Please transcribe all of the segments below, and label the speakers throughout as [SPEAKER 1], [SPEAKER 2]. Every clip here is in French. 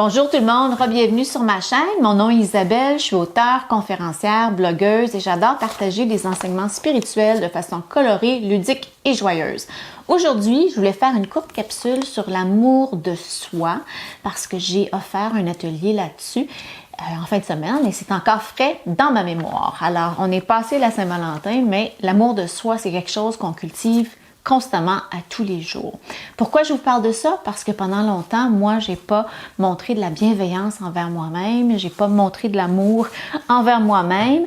[SPEAKER 1] Bonjour tout le monde, bienvenue sur ma chaîne. Mon nom est Isabelle, je suis auteure, conférencière, blogueuse et j'adore partager des enseignements spirituels de façon colorée, ludique et joyeuse. Aujourd'hui, je voulais faire une courte capsule sur l'amour de soi parce que j'ai offert un atelier là-dessus en fin de semaine et c'est encore frais dans ma mémoire. Alors, on est passé la Saint-Valentin, mais l'amour de soi, c'est quelque chose qu'on cultive constamment à tous les jours. Pourquoi je vous parle de ça? Parce que pendant longtemps, moi, j'ai pas montré de la bienveillance envers moi-même, j'ai pas montré de l'amour envers moi-même,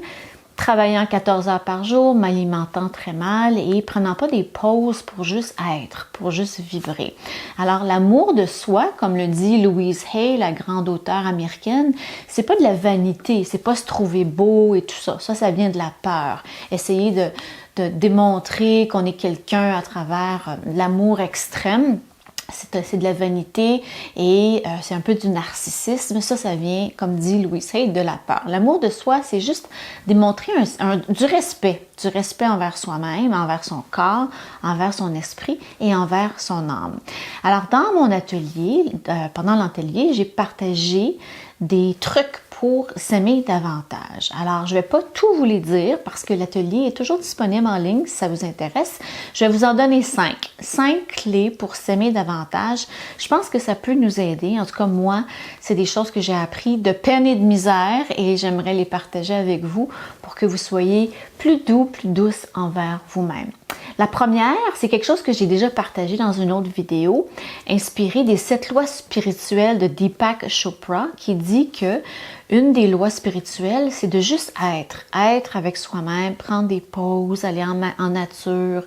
[SPEAKER 1] travaillant 14 heures par jour, m'alimentant très mal et prenant pas des pauses pour juste être, pour juste vibrer. Alors, l'amour de soi, comme le dit Louise Hay, la grande auteure américaine, c'est pas de la vanité, c'est pas se trouver beau et tout ça. Ça vient de la peur. Essayer de démontrer qu'on est quelqu'un à travers l'amour extrême. C'est de la vanité et c'est un peu du narcissisme. Ça vient, comme dit Louise Hay, de la peur. L'amour de soi, c'est juste démontrer du respect envers soi-même, envers son corps, envers son esprit et envers son âme. Alors, dans mon atelier, pendant l'atelier, j'ai partagé des trucs pour s'aimer davantage. Alors, je ne vais pas tout vous les dire parce que l'atelier est toujours disponible en ligne si ça vous intéresse. Je vais vous en donner 5. 5 clés pour s'aimer davantage. Je pense que ça peut nous aider. En tout cas, moi, c'est des choses que j'ai appris de peine et de misère et j'aimerais les partager avec vous pour que vous soyez plus doux, plus douce envers vous-même. La première, c'est quelque chose que j'ai déjà partagé dans une autre vidéo, inspirée des 7 lois spirituelles de Deepak Chopra, qui dit que une des lois spirituelles, c'est de juste être avec soi-même, prendre des pauses, aller en nature,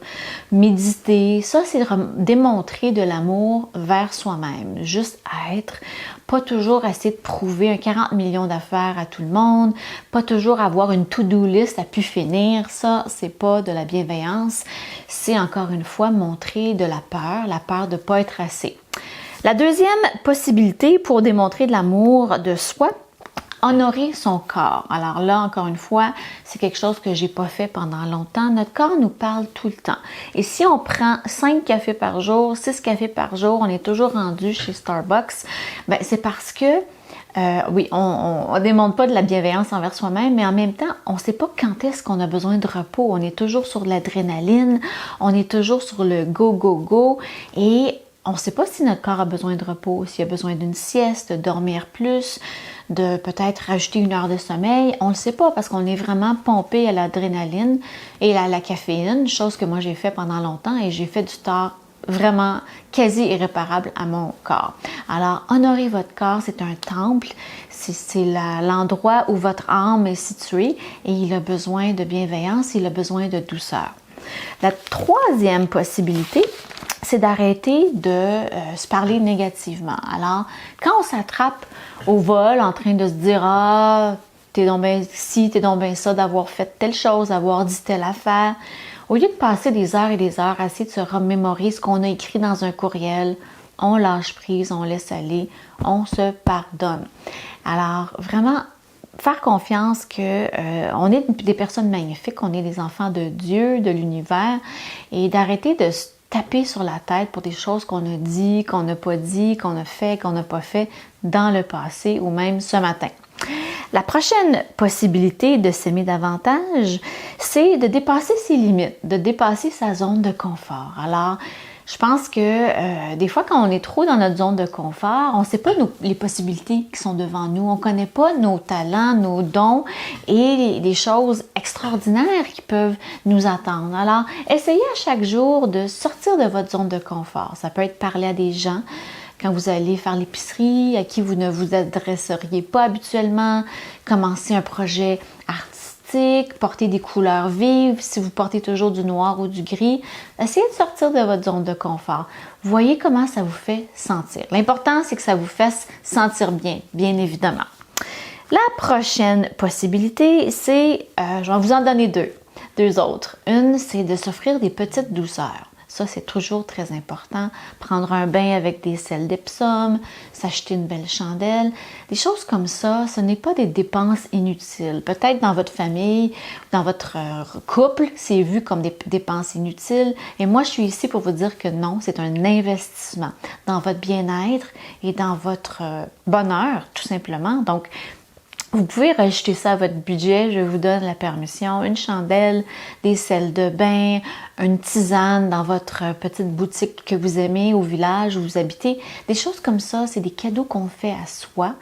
[SPEAKER 1] méditer. Ça, c'est démontrer de l'amour vers soi-même, juste être, pas toujours essayer de prouver un 40 millions d'affaires à tout le monde, pas toujours avoir une to-do list à pu finir. Ça, c'est pas de la bienveillance. C'est encore une fois montrer de la peur de ne pas être assez. La deuxième possibilité pour démontrer de l'amour de soi, honorer son corps. Alors là, encore une fois, c'est quelque chose que j'ai pas fait pendant longtemps. Notre corps nous parle tout le temps. Et si on prend 5 cafés par jour, 6 cafés par jour, on est toujours rendu chez Starbucks, ben c'est parce que oui, on ne démontre pas de la bienveillance envers soi-même, mais en même temps, on ne sait pas quand est-ce qu'on a besoin de repos. On est toujours sur l'adrénaline, on est toujours sur le go, go, go, et on ne sait pas si notre corps a besoin de repos, s'il a besoin d'une sieste, de dormir plus, de peut-être rajouter 1 heure de sommeil. On ne le sait pas parce qu'on est vraiment pompé à l'adrénaline et à la caféine, chose que moi j'ai fait pendant longtemps et j'ai fait du tort vraiment quasi irréparable à mon corps. Alors, honorer votre corps, c'est un temple, c'est l'endroit où votre âme est située et il a besoin de bienveillance, il a besoin de douceur. La troisième possibilité, c'est d'arrêter de se parler négativement. Alors, quand on s'attrape au vol en train de se dire « Ah, t'es donc bien ci, t'es donc bien ça, d'avoir fait telle chose, d'avoir dit telle affaire », au lieu de passer des heures et des heures à essayer de se remémorer ce qu'on a écrit dans un courriel, on lâche prise, on laisse aller, on se pardonne. Alors, vraiment, faire confiance qu'on est des personnes magnifiques, on est des enfants de Dieu, de l'univers, et d'arrêter de se taper sur la tête pour des choses qu'on a dit, qu'on n'a pas dit, qu'on a fait, qu'on n'a pas fait dans le passé ou même ce matin. La prochaine possibilité de s'aimer davantage, c'est de dépasser ses limites, de dépasser sa zone de confort. Alors, je pense que des fois, quand on est trop dans notre zone de confort, on ne sait pas les possibilités qui sont devant nous. On ne connaît pas nos talents, nos dons et les choses extraordinaires qui peuvent nous attendre. Alors, essayez à chaque jour de sortir de votre zone de confort. Ça peut être parler à des gens quand vous allez faire l'épicerie, à qui vous ne vous adresseriez pas habituellement, commencer un projet artistique, porter des couleurs vives, si vous portez toujours du noir ou du gris, essayez de sortir de votre zone de confort. Voyez comment ça vous fait sentir. L'important, c'est que ça vous fasse sentir bien, bien évidemment. La prochaine possibilité, c'est, je vais vous en donner deux autres. Une, c'est de s'offrir des petites douceurs. Ça, c'est toujours très important. Prendre un bain avec des sels d'Epsom, s'acheter une belle chandelle. Des choses comme ça, ce n'est pas des dépenses inutiles. Peut-être dans votre famille, dans votre couple, c'est vu comme des dépenses inutiles. Et moi, je suis ici pour vous dire que non, c'est un investissement dans votre bien-être et dans votre bonheur, tout simplement. Donc, vous pouvez rajouter ça à votre budget, je vous donne la permission, une chandelle, des sels de bain, une tisane dans votre petite boutique que vous aimez au village où vous habitez. Des choses comme ça, c'est des cadeaux qu'on fait à soi,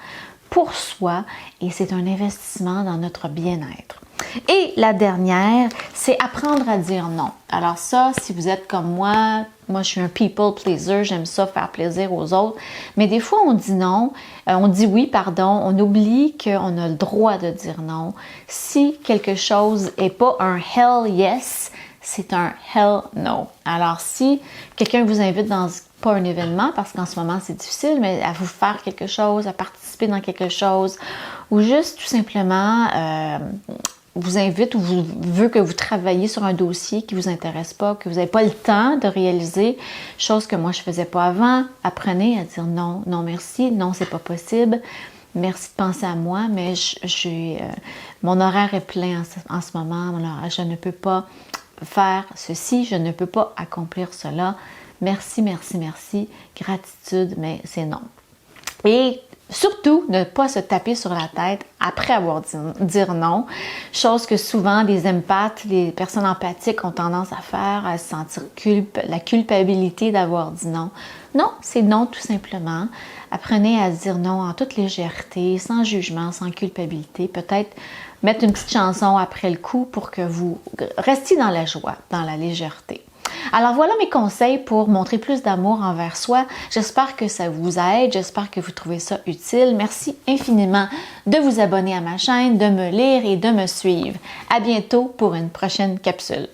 [SPEAKER 1] pour soi, et c'est un investissement dans notre bien-être. Et la dernière, c'est apprendre à dire non. Alors ça, si vous êtes comme moi je suis un people pleaser, j'aime ça faire plaisir aux autres, mais des fois on dit non, on dit oui, pardon, on oublie qu'on a le droit de dire non. Si quelque chose n'est pas un hell yes, c'est un hell no. Alors si quelqu'un vous invite dans pas un événement, parce qu'en ce moment c'est difficile, mais à vous faire quelque chose, à participer dans quelque chose, ou juste tout simplement vous invite ou veut que vous travailliez sur un dossier qui ne vous intéresse pas, que vous n'avez pas le temps de réaliser, chose que moi je ne faisais pas avant, apprenez à dire non, non merci, non c'est pas possible, merci de penser à moi, mais mon horaire est plein en ce moment, je ne peux pas faire ceci, je ne peux pas accomplir cela, merci, merci, merci, gratitude, mais c'est non. Et surtout, ne pas se taper sur la tête après avoir dit non, chose que souvent les empathes, les personnes empathiques ont tendance à faire, à se sentir la culpabilité d'avoir dit non. Non, c'est non tout simplement. Apprenez à dire non en toute légèreté, sans jugement, sans culpabilité. Peut-être mettre une petite chanson après le coup pour que vous restiez dans la joie, dans la légèreté. Alors voilà mes conseils pour montrer plus d'amour envers soi. J'espère que ça vous aide, j'espère que vous trouvez ça utile. Merci infiniment de vous abonner à ma chaîne, de me lire et de me suivre. À bientôt pour une prochaine capsule.